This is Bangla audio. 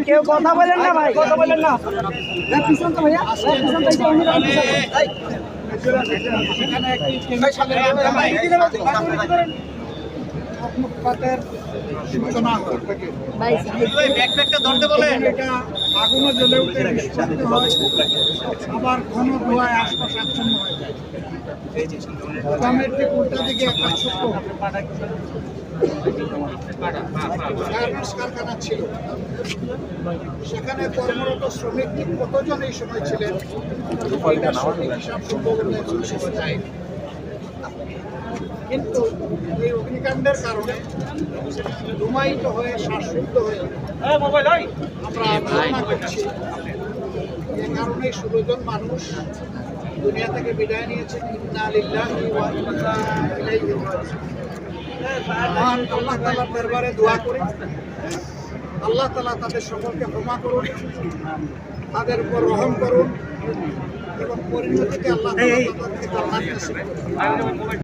কেউ কথা বলেন না ভাই, কথা বলেন না। পিছন তো ভাইয়া, সূচনা আগুনও জ্বলে উঠে আবার ঘন ধোঁয়ায় আশপাশ আচ্ছন্ন হয়ে যায়। গ্রামের ঠিক উল্টা দিকে একটা ছোট্ট কারখানা ছিল, সেখানে কর্মরত শ্রমিক কতজন এই সময় ছিলেন হিসাব সম্ভব যায়। কিন্তু এই অগ্নিকাণ্ডের কারণে ধুমায়িত হয়ে শ্বাসরুদ্ধ হয়ে আমরা ধারণা করছি এ কারণে 16 জন মানুষ দুনিয়া থেকে বিদায় নিয়েছে। ইন্না লিল্লাহি ওয়া ইন্না ইলাইহি রাজিউন। আল্লাহ তাআলার দরবারে দোয়া করি, আল্লাহ তাআলা তাদের সকলকে ক্ষমা করুন, তাদের উপর রহম করুন এবং পরিণতিতে আল্লাহ তাআলা তাদেরকে জান্নাত নসিব করুন।